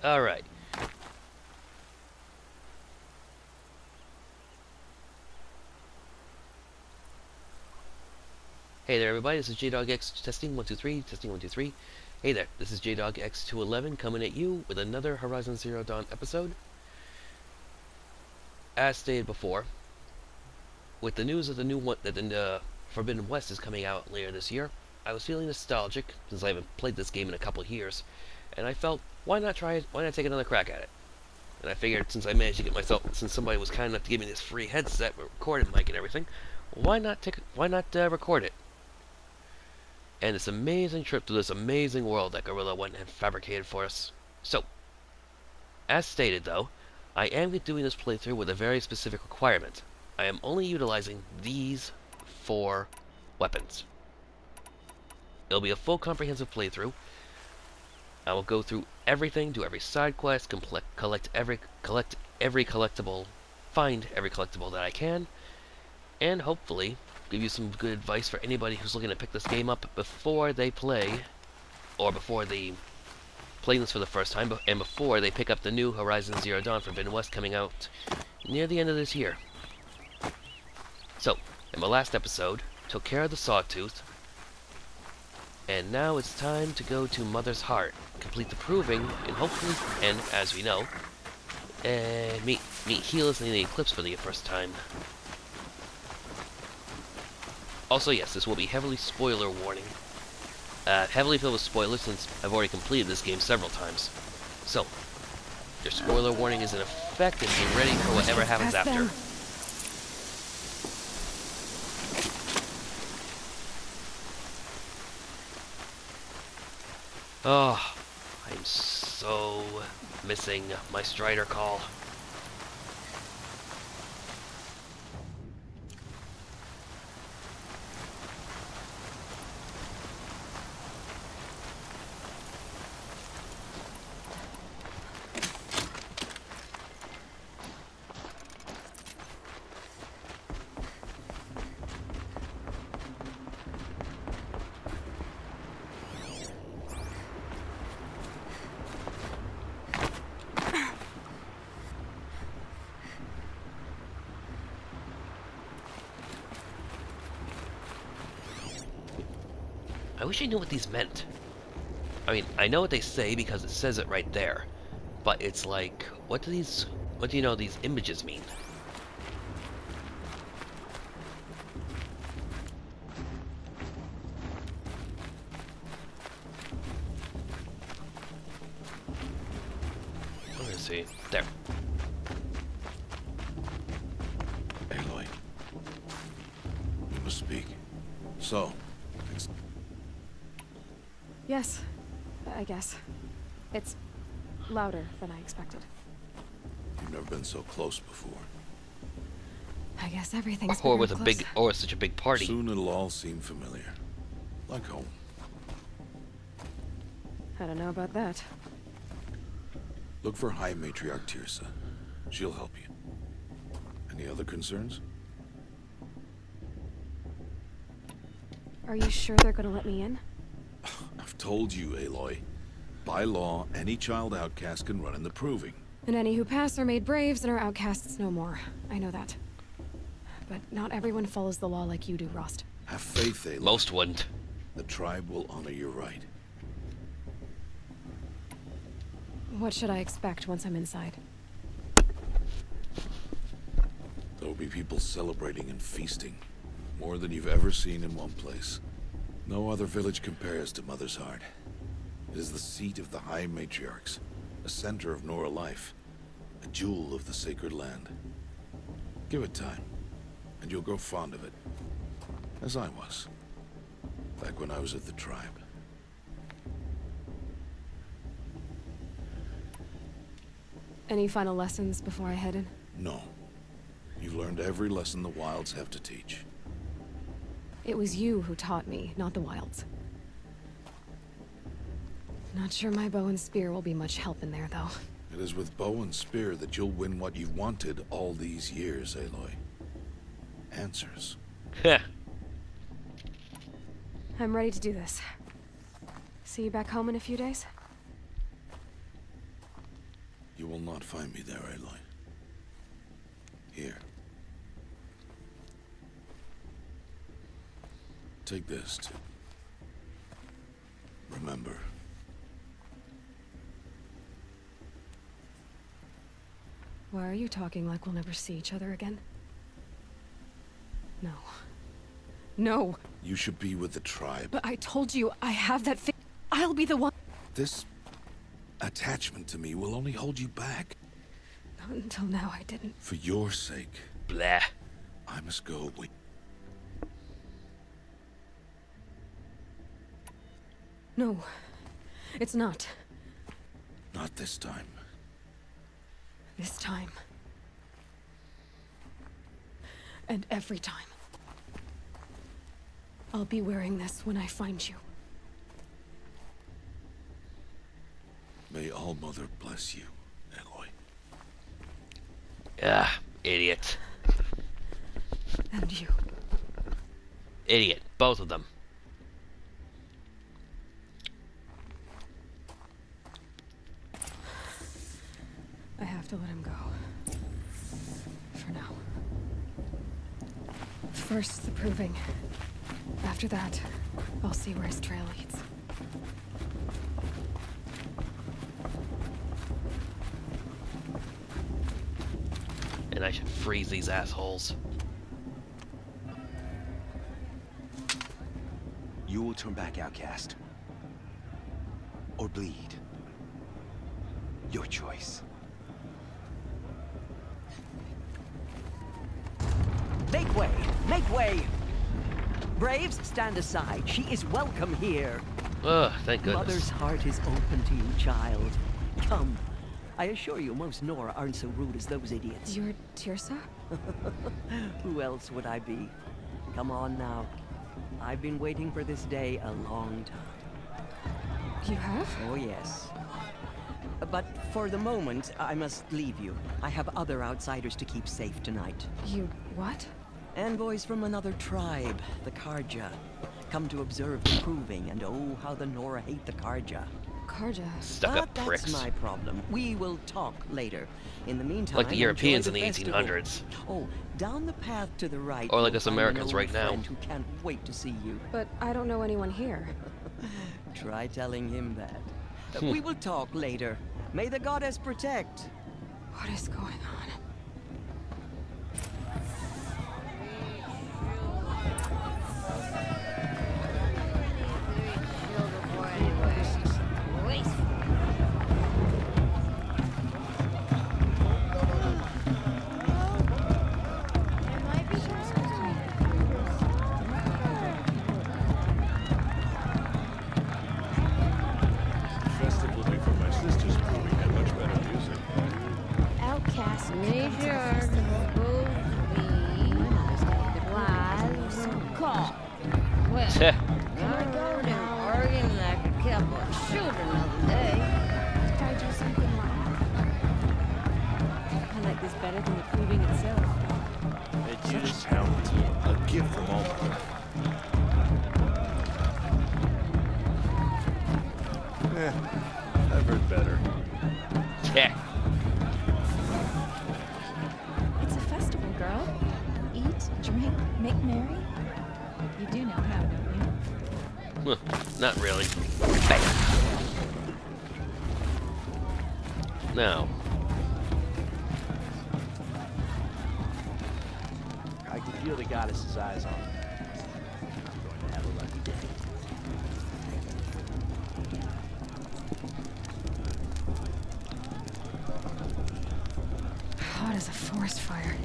Alright. Hey there everybody, this is JDogX testing 123, testing 123. Hey there, this is JDogX211 coming at you with another Horizon Zero Dawn episode. As stated before, with the news of the new one that the Forbidden West is coming out later this year, I was feeling nostalgic since I haven't played this game in a couple of years, and I felt, why not try it? Why not take another crack at it? And I figured since I managed to get myself, since somebody was kind enough to give me this free headset with recording mic and everything, why not record it? And this amazing trip to this amazing world that Gorilla went and fabricated for us. So, as stated though, I am doing this playthrough with a very specific requirement. I am only utilizing these 4 weapons. It'll be a full comprehensive playthrough. I will go through everything, do every side quest, collect every collectible, find every collectible that I can, and hopefully give you some good advice for anybody who's looking to pick this game up before they play, or before they play this for the first time, and before they pick up the new Horizon Zero Dawn Forbidden West coming out near the end of this year. So, in my last episode, took care of the Sawtooth, and now it's time to go to Mother's Heart, complete the proving, and hopefully, and as we know, meet Helis in the Eclipse for the first time. Also, yes, this will be heavily spoiler warning. Heavily filled with spoilers since I've already completed this game several times. So, your spoiler warning is in effect and be ready for whatever happens after. Oh, I'm so missing my Strider call. I wish I knew what these meant. I mean, I know what they say because it says it right there. But it's like, what do you know these images mean? Let me see. There. Aloy. You must speak. So, Yes, I guess. It's louder than I expected. you've never been so close before. I guess everything's Or bigger with up a close. big, or such a big party. Soon it'll all seem familiar. Like home. I don't know about that. Look for High Matriarch Tirsa. She'll help you. Any other concerns? Are you sure they're gonna let me in? I've told you, Aloy. By law, any child outcast can run in the proving. And any who pass are made braves and are outcasts no more. I know that. But not everyone follows the law like you do, Rost. Have faith, Aloy. Most wouldn't. The tribe will honor your right. What should I expect once I'm inside? There will be people celebrating and feasting. More than you've ever seen in one place. No other village compares to Mother's Heart. It is the seat of the High Matriarchs, a center of Nora life, a jewel of the sacred land. Give it time, and you'll grow fond of it. As I was, back when I was at the tribe. Any final lessons before I head in? No. You've learned every lesson the wilds have to teach. It was you who taught me, not the wilds. Not sure my bow and spear will be much help in there, though. It is with bow and spear that you'll win what you've wanted all these years, Aloy. Answers. Heh. I'm ready to do this. See you back home in a few days? You will not find me there, Aloy. Here. Take this to remember. Why are you talking like we'll never see each other again? No. No! You should be with the tribe. But I told you, I have that I'll be the one. This attachment to me will only hold you back. Not until now, I didn't. For your sake, Blah. I must go away. No. It's not. Not this time. This time. And every time. I'll be wearing this when I find you. May All Mother bless you, Aloy. Ah, idiot. And you. Idiot. Both of them. I have to let him go. For now. First, the proving. After that, I'll see where his trail leads. And I should freeze these assholes. You will turn back, outcast. Or bleed. Your choice. Make way! Make way! Braves, stand aside. She is welcome here. Ugh, thank goodness. Mother's heart is open to you, child. Come. I assure you, most Nora aren't so rude as those idiots. You're Tirsa? Who else would I be? Come on now. I've been waiting for this day a long time. You have? Oh, yes. But for the moment, I must leave you. I have other outsiders to keep safe tonight. You what? Envoys from another tribe, the Karja. Come to observe the proving, and oh, how the Nora hate the Karja. Karja. Stuck-up But pricks. that's my problem. We will talk later. In the meantime, Like the Europeans in enjoy the festival. 1800s. Oh, down the path to the right. Or like you'll us find an Americans old right now. friend who can't wait to see you. But I don't know anyone here. Try telling him that. We will talk later. May the goddess protect. What is going on? Festival before my sister's proving had much better music. Outcast major supposed to be lives call. Well, I go down arguing like a couple of children the other day. Did I do something wrong? I like this better than the proving itself. Hey, Judas Talent. A gift from all of them. I've heard better. Yeah. It's a festival, girl. Eat, drink, make merry. You do know how, don't you? Not really. Bam. Now, I can feel the goddess's eyes on me. I'm going to have a lucky day. Hot as a forest fire.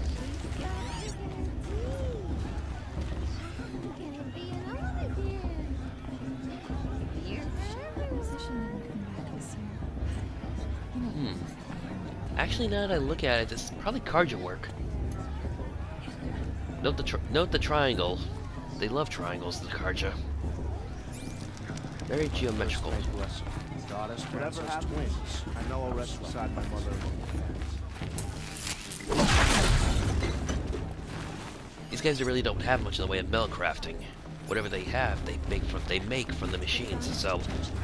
actually, now that I look at it, this is probably Karja work. Note the triangle. They love triangles, the Karja. Very geometrical. Bless her. Goddess, whatever happens, I know I'll rest beside my mother. These guys really don't have much in the way of metal crafting. Whatever they have, they make from the machines. So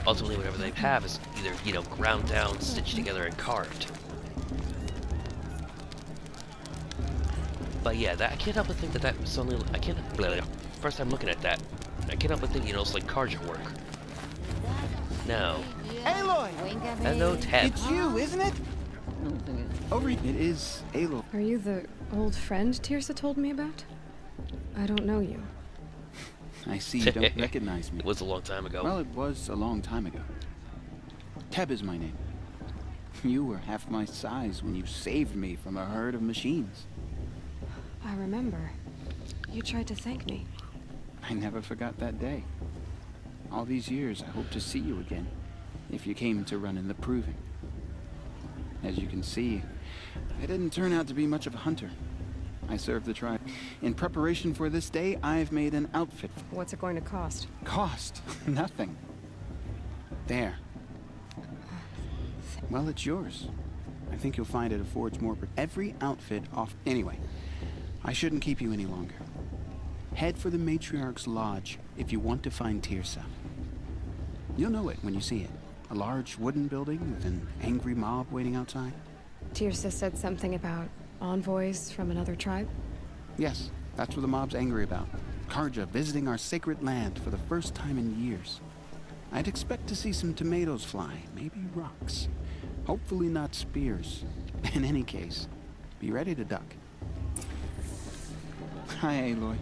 ultimately, whatever they have is either ground down, stitched together, and carved. But yeah, that I can't help but think that that suddenly I can't. Blah, blah, first time looking at that, I can't help but think, you know, it's like Carja work. Now, Aloy! hello, Ted. It's you, isn't it? Over. It is Aloy. Are you the old friend Tirsa told me about? I don't know you. I see you don't recognize me. It was a long time ago. Well, it was a long time ago. Teb is my name. You were half my size when you saved me from a herd of machines. I remember. You tried to thank me. I never forgot that day. All these years, I hope to see you again, if you came to run in the proving. As you can see, I didn't turn out to be much of a hunter. I served the tribe. In preparation for this day, I've made an outfit. What's it going to cost? Cost? Nothing. There. Well, it's yours. I think you'll find it affords more. Every outfit off. Anyway, I shouldn't keep you any longer. Head for the Matriarch's Lodge if you want to find Tirsa. You'll know it when you see it. A large wooden building with an angry mob waiting outside. Tirsa said something about envoys from another tribe? Yes, that's what the mob's angry about. Carja visiting our sacred land for the first time in years. I'd expect to see some tomatoes fly, maybe rocks. Hopefully not spears. In any case, be ready to duck. Hi, Aloy.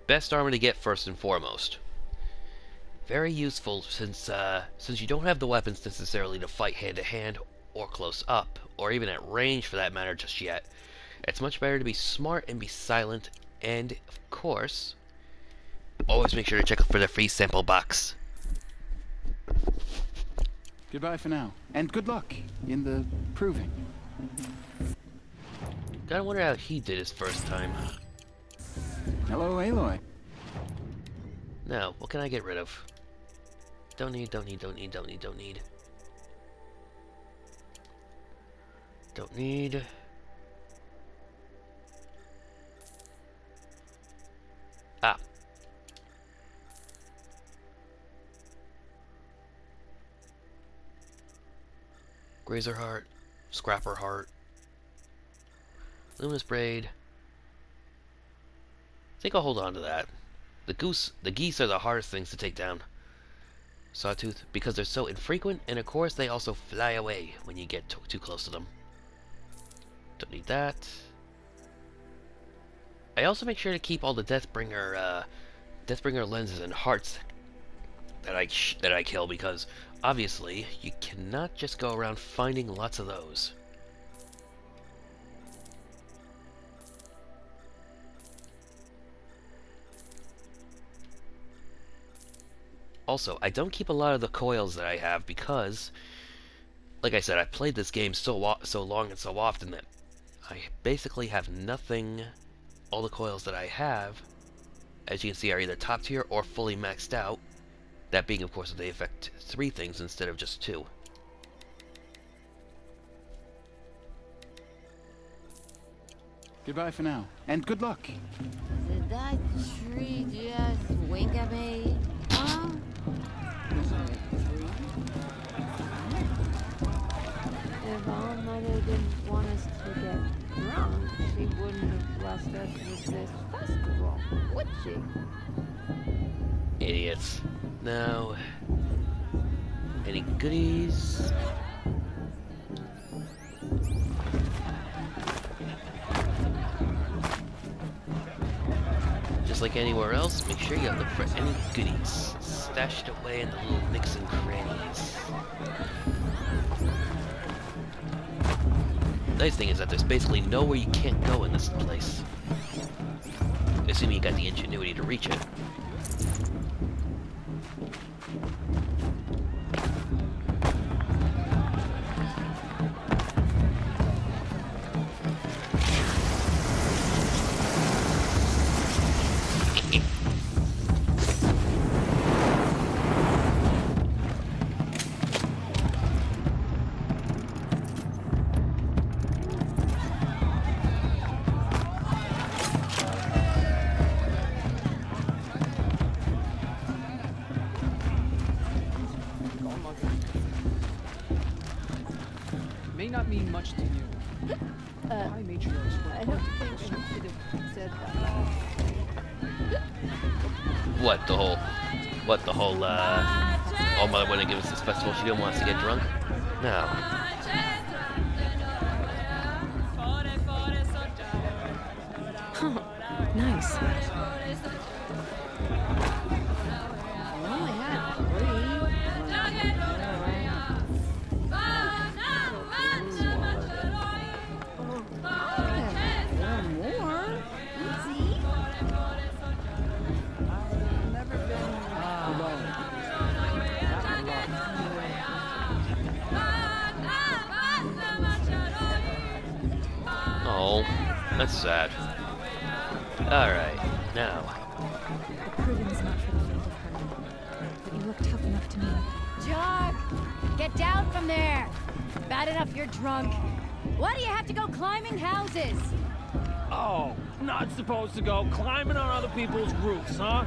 Best armor to get first and foremost. Very useful since you don't have the weapons necessarily to fight hand to hand or close up, or even at range for that matter just yet. It's much better to be smart and be silent, and of course, always make sure to check for the free sample box. Goodbye for now, and good luck in the proving. Gotta wonder how he did his first time. Hello, Aloy. Now, what can I get rid of? Don't need, don't need, don't need, don't need, don't need. Don't need. Ah. Grazer Heart, Scrapper Heart, Luminous Braid. I think I'll hold on to that. The geese are the hardest things to take down. Sawtooth, because they're so infrequent, and of course they also fly away when you get too close to them. Don't need that. I also make sure to keep all the Deathbringer lenses and hearts that I kill, because obviously you cannot just go around finding lots of those. Also, I don't keep a lot of the coils that I have because, like I said, I've played this game so long and so often that I basically have nothing. All the coils that I have, as you can see, are either top tier or fully maxed out. That being, of course, that they affect 3 things instead of just 2. Goodbye for now, and good luck. Did that tree just wink at me? Huh? If our mother didn't want us to get drunk, she wouldn't have blessed us with this festival, would she? Idiots. Now, any goodies? Just like anywhere else, make sure you look for any goodies stashed away in the little nooks and crannies. Nice thing is that there's basically nowhere you can't go in this place. Assuming you got the ingenuity to reach it. may not mean much to you. High matriarchs were I quite don't think I devotional. should have said that. What the whole All Mother wouldn't give us this festival. She didn't want us to get drunk. No. Nice. We only had 3. More. See? Never been alone. Oh, that's sad. Alright, now. The proving's not for the faint of heart. But you look tough enough to me. Jock! Get down from there! Bad enough you're drunk. Why do you have to go climbing houses? Oh, not supposed to go climbing on other people's roofs, huh?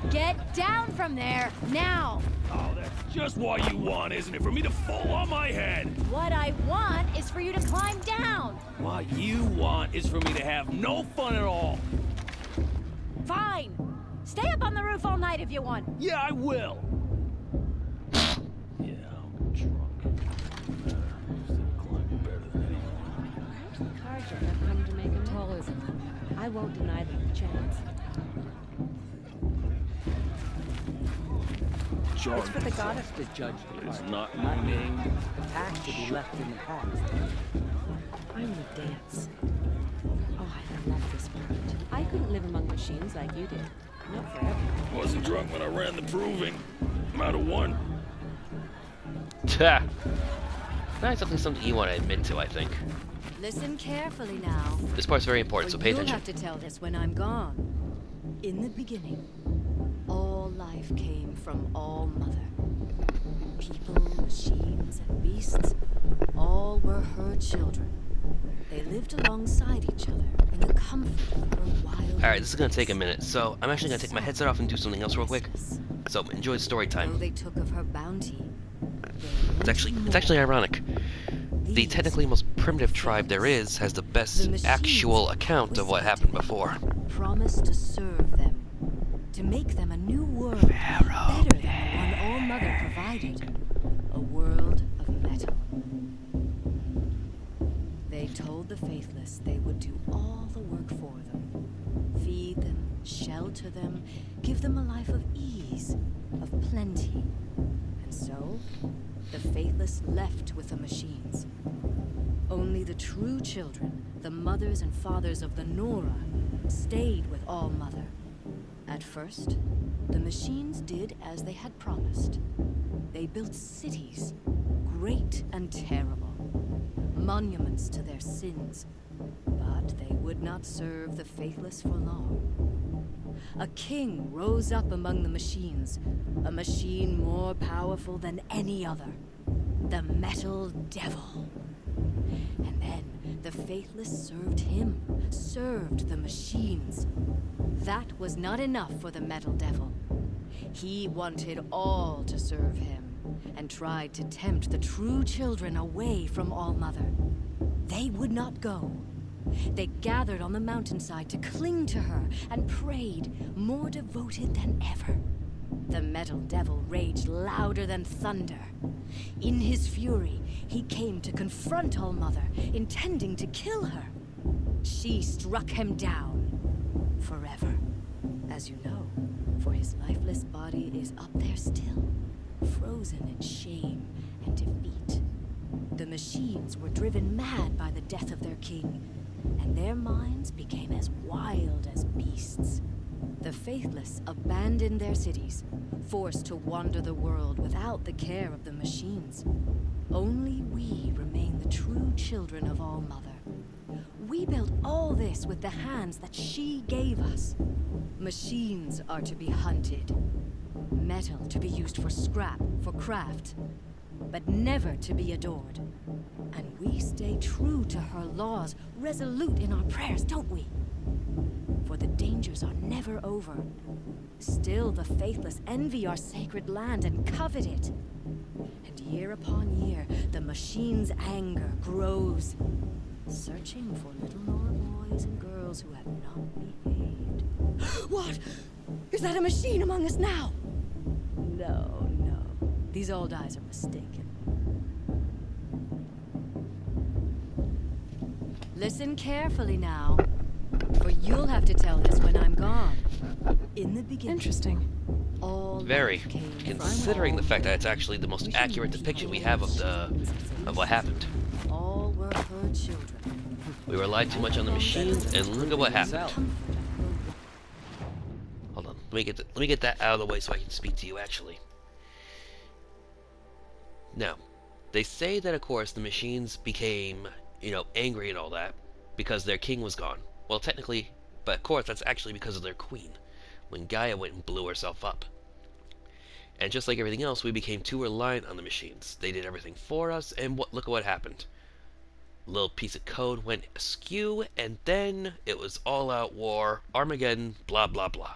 Get down from there, now! Oh, that's just what you want, isn't it? For me to fall on my head. What I want is for you to climb down! What you want is for me to have no fun at all. Fine! Stay up on the roof all night if you want. Yeah, I will. Yeah, I'm drunk. Instead of climbing better than anyone. Perhaps the cards are come to make him taller than them. I won't deny them a chance. Jordan It's for the goddess to judge the is part. not my name. The past should be left in the past. I'm the dance. Oh, I love this part. I couldn't live among machines like you did. Not forever. Wasn't drunk when I ran the proving. I'm out of 1. Tah. Not something you want to admit to, I think. Listen carefully now. This part's very important, so pay You'll attention. have to tell this when I'm gone. In the beginning, all life came from All Mother. People, machines, and beasts, all were her children. They lived alongside each other in the comfort of her wild. Alright, this is gonna take a minute, so I'm actually gonna take my headset off and do something else real quick. So enjoy the story Though time. they took of her bounty. It's actually ironic. The technically most primitive tribe there is has the best actual account of what happened before. Promised to serve them, to make them a new world better than the one All Mother provided, a world of metal. They told the faithless they would do all the work for them, feed them, shelter them, give them a life of ease, of plenty. And so, the faithless left with the machines. Only the true children, the mothers and fathers of the Nora, stayed with All Mother. At first, the machines did as they had promised. They built cities, great and terrible, monuments to their sins. But they would not serve the faithless for long. A king rose up among the machines, a machine more powerful than any other, the Metal Devil. And then the faithless served him, served the machines. That was not enough for the Metal Devil. He wanted all to serve him, and tried to tempt the true children away from All Mother. They would not go. They gathered on the mountainside to cling to her and prayed, more devoted than ever. The Metal Devil raged louder than thunder. In his fury, he came to confront All Mother, intending to kill her. She struck him down forever, as you know, for his lifeless body is up there still, frozen in shame and defeat. The machines were driven mad by the death of their king, and their minds became as wild as beasts. The faithless abandoned their cities, forced to wander the world without the care of the machines. Only we remain the true children of All Mother. We built all this with the hands that she gave us. Machines are to be hunted. Metal to be used for scrap, for craft. But never to be adored. And we stay true to her laws, resolute in our prayers, don't we? For the dangers adventures are never over. Still, the faithless envy our sacred land and covet it. And year upon year, the machine's anger grows, searching for little Nora boys and girls who have not behaved. What? Is that a machine among us now? No, no. These old eyes are mistaken. Listen carefully now, for you'll have to tell this when I'm gone. In the beginning. Interesting. All Very, life came considering from the fact that it's actually the most accurate depiction we have of what happened. all were her children. We relied too much on the machines, and look at what happened. Hold on, let me get that out of the way so I can speak to you actually. Now, they say that of course the machines became, you know, angry and all that because their king was gone. Well, technically, but of course that's actually because of their queen, when Gaia went and blew herself up. And just like everything else, we became too reliant on the machines. They did everything for us, and look at what happened. A little piece of code went askew, and then it was all-out war, Armageddon, blah blah blah.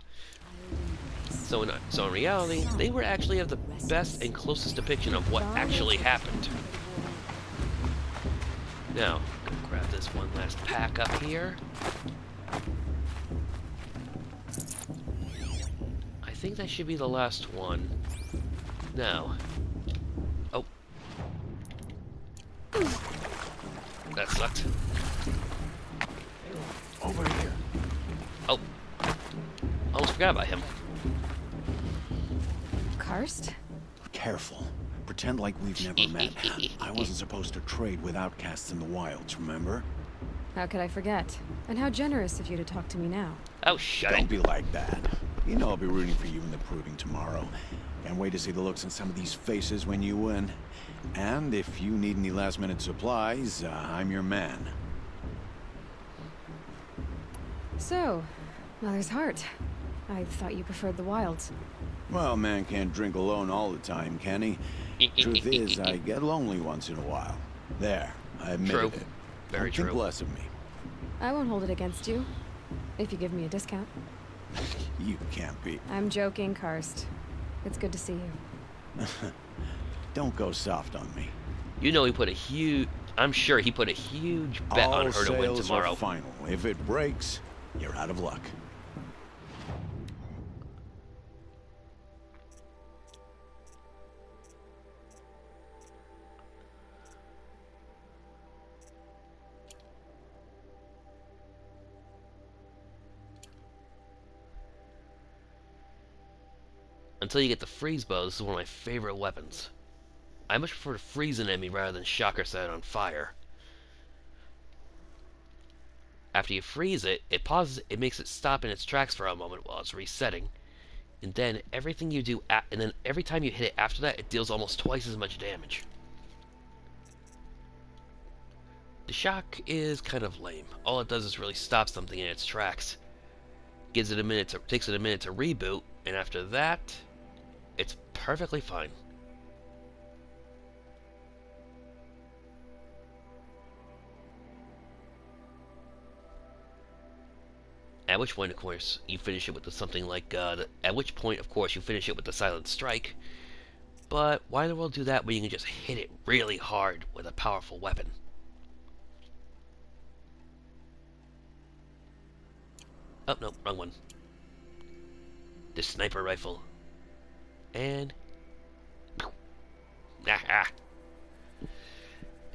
So in reality, they were actually the best and closest depiction of what actually happened. Now, go grab this one last pack up here. I think that should be the last one. Now. Oh. That sucked. Over here. Oh. Almost forgot about him. Karst? Careful. Pretend like we've never met. I wasn't supposed to trade with outcasts in the wilds, remember? How could I forget? And how generous of you to talk to me now. Oh, shut Don't it. be like that. You know I'll be rooting for you in the proving tomorrow. Can't wait to see the looks on some of these faces when you win. And if you need any last-minute supplies, I'm your man. So, Mother's Heart. I thought you preferred the wilds. Well, man can't drink alone all the time, can he? Truth is, I get lonely once in a while. There, I admitted it. Very Don't think true. less of me. I won't hold it against you, if you give me a discount. You can't be. I'm joking, Karst. It's good to see you. Don't go soft on me. You know he put a huge... I'm sure he put a huge bet on her to win All sales tomorrow. are final. If it breaks, you're out of luck. Until you get the freeze bow, this is one of my favorite weapons. I much prefer to freeze an enemy rather than shock or set it on fire. After you freeze it, it pauses. It makes it stop in its tracks for a moment while it's resetting, and then everything you do, and then every time you hit it after that, it deals almost twice as much damage. The shock is kind of lame. All it does is really stop something in its tracks. Takes it a minute to reboot, and after that, it's perfectly fine. At which point, of course, you finish it with something like, at which point, of course, you finish it with the Silent Strike. But why in the world do that when you can just hit it really hard with a powerful weapon? Oh, no, wrong one. The sniper rifle. And... Ah.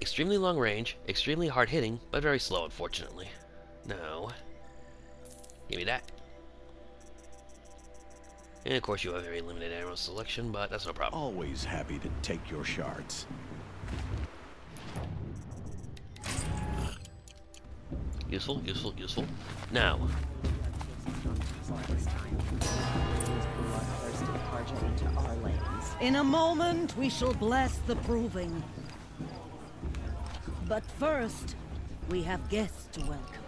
Extremely long range, extremely hard hitting, but very slow, unfortunately. No. Give me that. And of course you have a very limited ammo selection, but that's no problem. Always happy to take your shards. Useful, useful, useful. Now. In a moment, we shall bless the proving. But first, we have guests to welcome.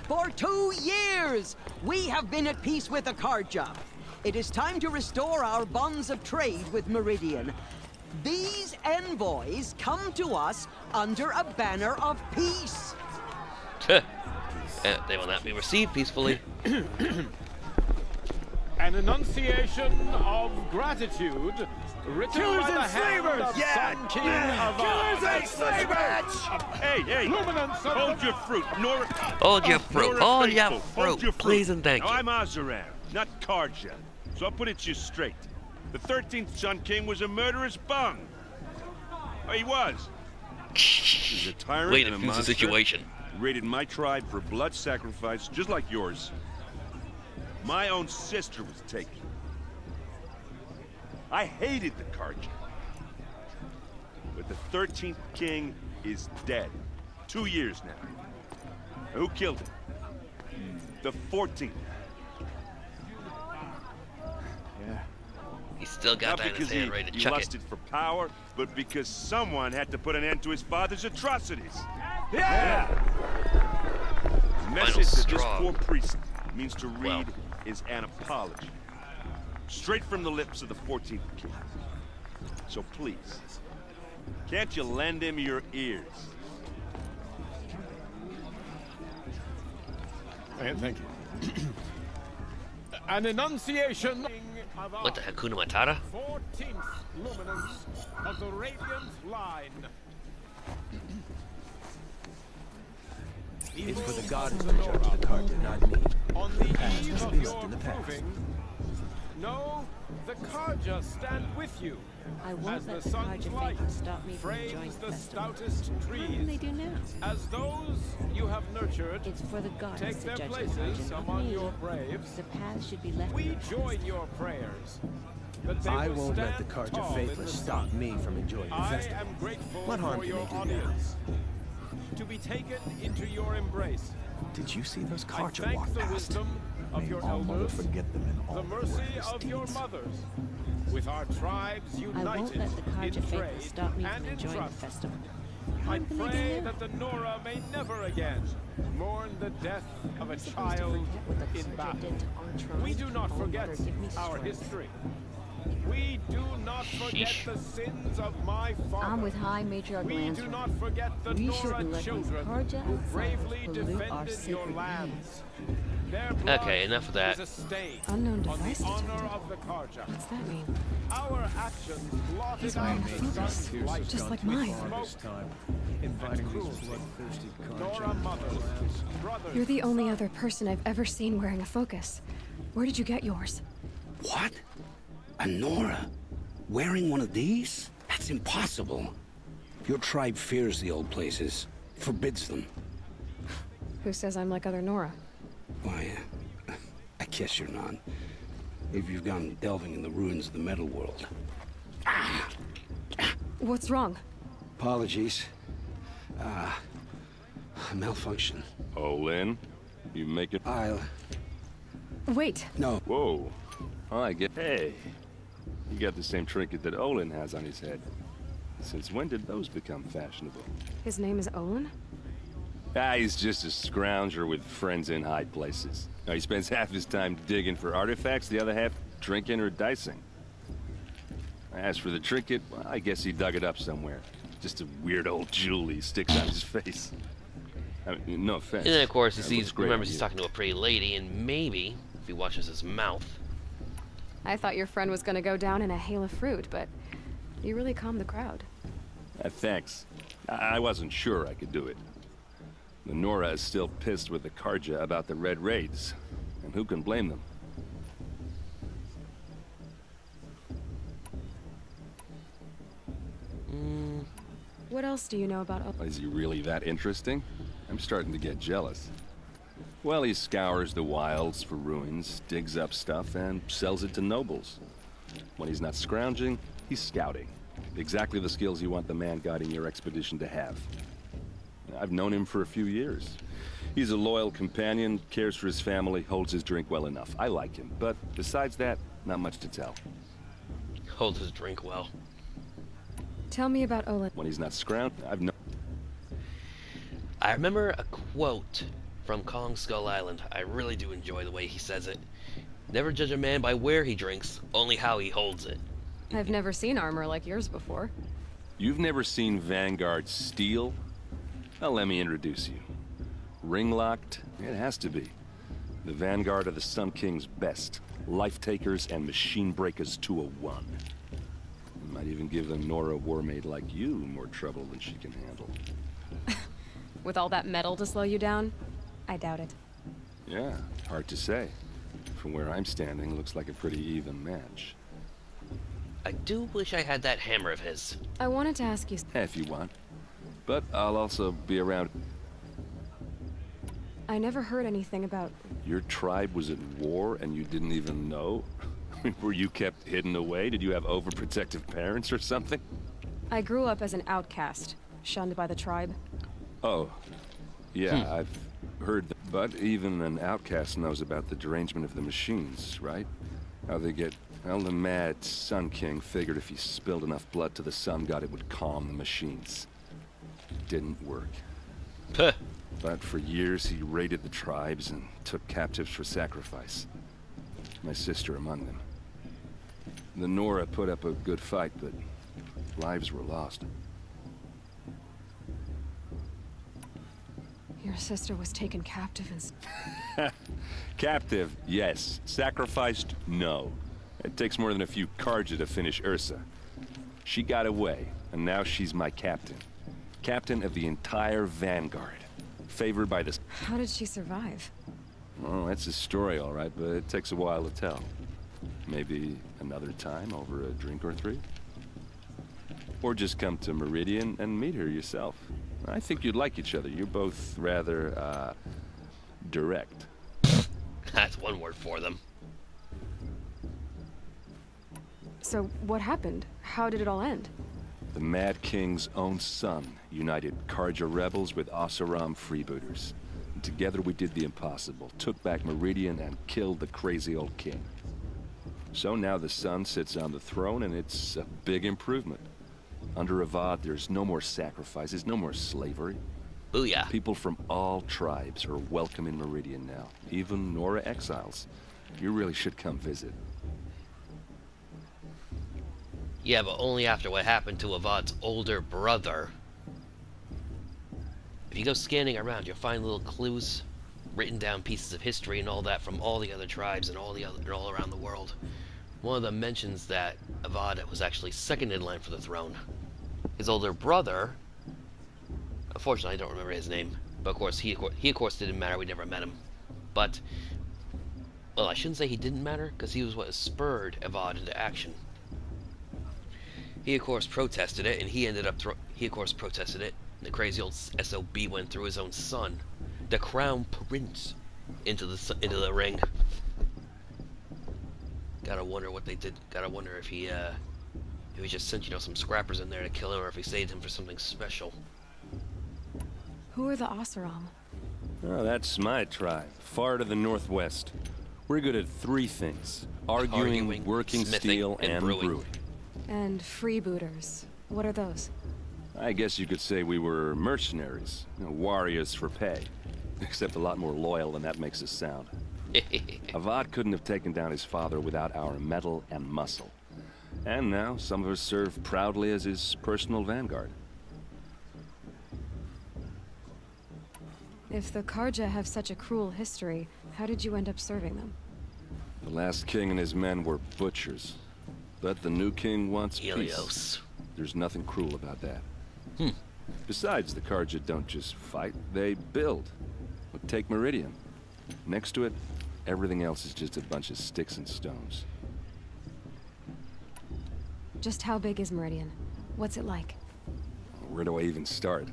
For 2 years, we have been at peace with Akarja. It is time to restore our bonds of trade with Meridian. These envoys come to us under a banner of peace. They will not be received peacefully. An enunciation of gratitude written by the hand of Sun King of Killers and slavers! Hey, Luminance of hold your fruit, Nora. Hold your fruit, Nora hold your faithful, fruit, hold your please and thank now, you. I'm Azaran, not Karja, so I'll put it to you straight. The 13th Sun King was a murderous bung. Oh, he was. He's a tyrant Way to and a fuse the monster. situation. He raided my tribe for blood sacrifice, just like yours. My own sister was taken. I hated the Karja. But the 13th king is dead. 2 years now. Who killed him? The 14th. Yeah. He's still got Not that in his because hand ready to he chuck it. lusted for power, but because someone had to put an end to his father's atrocities. Yeah! The message that this straw. poor priest means to read is an apology. Straight from the lips of the 14th king. So please, can't you lend him your ears? Thank you. An enunciation of What the Hakuna Matata? 14th luminance of the radiant line. It's for the gods to judge the Karja, not me. On the past eve has of been your in the past. proving, no, the Karja stand with you. I won't As let the the sun's Karja light faithful stop me from enjoying frames the the festival. stoutest What trees. can they do now? As those you have nurtured It's for the gods take to their judge the places Karja, not among me. your braves, The path should be left we in the past. join your prayers that they I will won't let the stand Karja tall in faithless the stop sun. me from enjoying the I festival. am grateful What harm for can your they do now? audience. To be taken into your embrace. Did you see those I Karja thank walk the past? wisdom of May your all mother elders, forget them in all the their mercy worthless of your deeds. mothers, with our tribes I united won't let the in Karja faithful trade stop me and from in enjoying the trust. festival. I What can they pray do now? that the Nora may never again mourn the death of a supposed to child forget what the in Karja battle. did to our tribe? We do not Oh, forget Mother, give me our strength. history. We do not forget Sheesh. the sins of my father. I'm with High Matriarch We Lancer. do not forget the We Nora shouldn't let these children Karja who outsiders bravely pollute our defended your sacred lands. Their blood Okay, enough of that. is a stain Unknown on device the honor detected. of the Karja. What's that mean? Our actions blotted He's out wearing a the focus, sun's light. just like mine. Smoke Inviting and these cruelty. bloodthirsty Nora Karja. mothers, brothers, You're the only other person I've ever seen wearing a focus. Where did you get yours? What? A Nora? Wearing one of these? That's impossible. Your tribe fears the old places, forbids them. Who says I'm like other Nora? Why, I guess you're not. If you've gone delving in the ruins of the metal world. What's wrong? Apologies. Malfunction. Oh, Lynn, you make it. I'll... Wait. No. Whoa. Oh, I get. Hey, you got the same trinket that Olin has on his head. Since when did those become fashionable? His name is Olin? Ah, he's just a scrounger with friends in high places. Now, he spends half his time digging for artifacts, the other half drinking or dicing. As for the trinket, well, I guess he dug it up somewhere. Just a weird old jewel he sticks on his face. I mean, no offense. And then, of course, he That sees, looks great remembers on he's you. talking to a pretty lady, and maybe, if he watches his mouth. I thought your friend was gonna go down in a hail of fruit, but you really calmed the crowd. Thanks. I wasn't sure I could do it. The Nora is still pissed with the Karja about the Red Raids, and who can blame them? What else do you know about Olin? Is he really that interesting? I'm starting to get jealous. Well, he scours the wilds for ruins, digs up stuff, and sells it to nobles. When he's not scrounging, he's scouting. Exactly the skills you want the man guiding your expedition to have. I've known him for a few years. He's a loyal companion, cares for his family, holds his drink well enough. I like him, but besides that, not much to tell. Hold his drink well. Tell me about Olin. When he's not scrounging, I've known... I remember a quote from Kong Skull Island. I really do enjoy the way he says it. Never judge a man by where he drinks, only how he holds it. I've never seen armor like yours before. You've never seen Vanguard steel? Well, let me introduce you. Ring-locked? It has to be. The vanguard of the Sun King's best. Life-takers and machine breakers to a one. Might even give a Nora warmaid like you more trouble than she can handle. With all that metal to slow you down? I doubt it. Yeah, hard to say. From where I'm standing, looks like a pretty even match. I do wish I had that hammer of his. I wanted to ask you... If you want. But I'll also be around. I never heard anything about... Your tribe was at war and you didn't even know? Were you kept hidden away? Did you have overprotective parents or something? I grew up as an outcast, shunned by the tribe. Oh, yeah, I've heard that. But even an outcast knows about the derangement of the machines, right? How they get... Well, the mad Sun King figured if he spilled enough blood to the Sun God, it would calm the machines. Didn't work. Puh. But for years, he raided the tribes and took captives for sacrifice. My sister among them. The Nora put up a good fight, but lives were lost. Your sister was taken captive and... Captive, yes. Sacrificed, no. It takes more than a few Karja to finish Ursa. She got away, and now she's my captain. Captain of the entire Vanguard. Favored by the... How did she survive? Oh, that's a story, all right, but it takes a while to tell. Maybe another time over a drink or three? Or just come to Meridian and meet her yourself. I think you'd like each other. You're both rather, direct. That's one word for them. So, what happened? How did it all end? The Mad King's own son united Karja rebels with Oseram freebooters. And together we did the impossible, took back Meridian and killed the crazy old king. So now the son sits on the throne and it's a big improvement. Under Avad, there's no more sacrifices, no more slavery. Booyah. People from all tribes are welcome in Meridian now, even Nora exiles. You really should come visit. Yeah, but only after what happened to Avad's older brother. If you go scanning around, you'll find little clues, written down pieces of history and all that from all the other tribes and all around the world. One of them mentions that Avad was actually second in line for the throne. His older brother, unfortunately I don't remember his name, but of course he of course didn't matter. We never met him. But well, I shouldn't say he didn't matter, because he was what spurred Avad into action. He of course protested it, and he of course protested it. And the crazy old SOB went through his own son, the Crown Prince, into the ring. Gotta wonder what they did. Gotta wonder if he just sent, some scrappers in there to kill him, or if he saved him for something special. Who are the Oseram? Oh, that's my tribe, far to the northwest. We're good at three things: arguing, working steel, and brewing. And freebooters. What are those? I guess you could say we were mercenaries, warriors for pay. Except a lot more loyal than that makes us sound. Avad couldn't have taken down his father without our metal and muscle. And now some of us serve proudly as his personal vanguard. If the Karja have such a cruel history, how did you end up serving them? The last king and his men were butchers. But the new king wants peace. There's nothing cruel about that. Besides, the Karja don't just fight, they build. Take Meridian. Next to it, everything else is just a bunch of sticks and stones. Just how big is Meridian? What's it like? Where do I even start?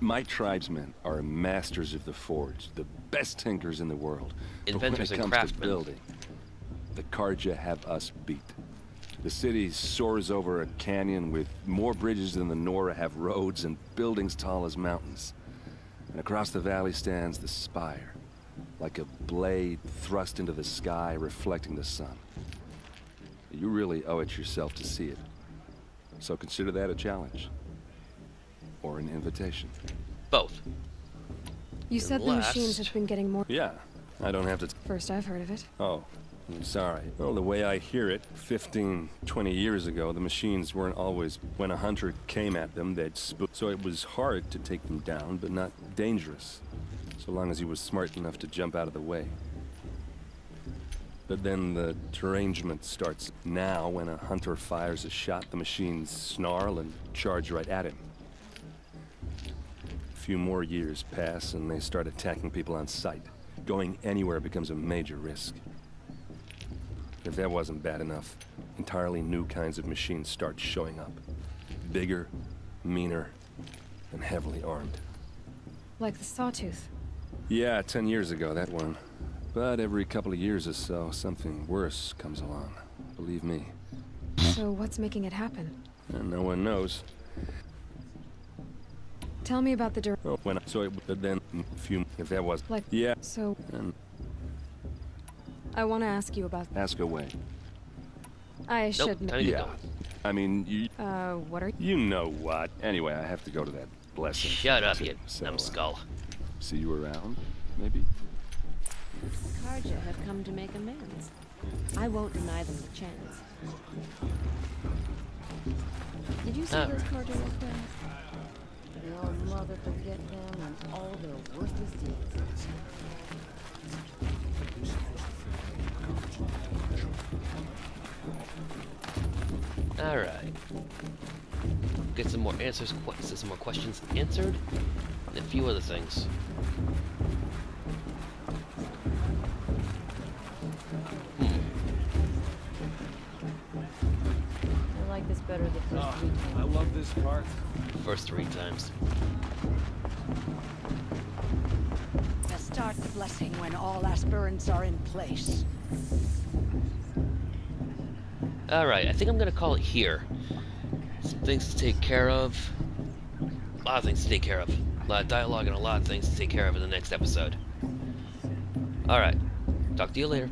My tribesmen are masters of the forge, the best tinkers in the world. Inventors and craftsmen. But when it comes to building, the Karja have us beat. The city soars over a canyon with more bridges than the Nora have roads and buildings tall as mountains. And across the valley stands the spire, like a blade thrust into the sky, reflecting the sun. You really owe it yourself to see it. So consider that a challenge. Or an invitation. Both. You said the machines have been getting more... Yeah, I don't have to... First I've heard of it. Oh, I'm sorry. Well, the way I hear it, 15, 20 years ago, the machines weren't always... When a hunter came at them, they'd spook. So it was hard to take them down, but not dangerous. so long as he was smart enough to jump out of the way. But then the derangement starts. Now, when a hunter fires a shot, the machines snarl and charge right at him. A few more years pass, and they start attacking people on sight. Going anywhere becomes a major risk. If that wasn't bad enough, entirely new kinds of machines start showing up. Bigger, meaner, and heavily armed. Like the Sawtooth. Yeah, 10 years ago, that one. But every couple of years or so, something worse comes along. Believe me. So what's making it happen? And no one knows. Tell me about the Oh, but then, if that was... Like, yeah. So... And I want to ask you about... ask away. I should... Yeah. I mean, you... what are... You know what. Anyway, I have to go to that blessing. Shut up, you numbskull. See you around, maybe? Karja have come to make amends. I won't deny them the chance. Did you see those Karja look there? Your mother forget them and all their worthless deeds. Alright. Get some more answers, some more questions answered, and a few other things. I like this better the first 3 times. I love this part. First 3 times. Start the blessing when all aspirants are in place. Alright, I think I'm gonna call it here. Some things to take care of. A lot of things to take care of. A lot of dialogue and a lot of things to take care of in the next episode. Alright, talk to you later.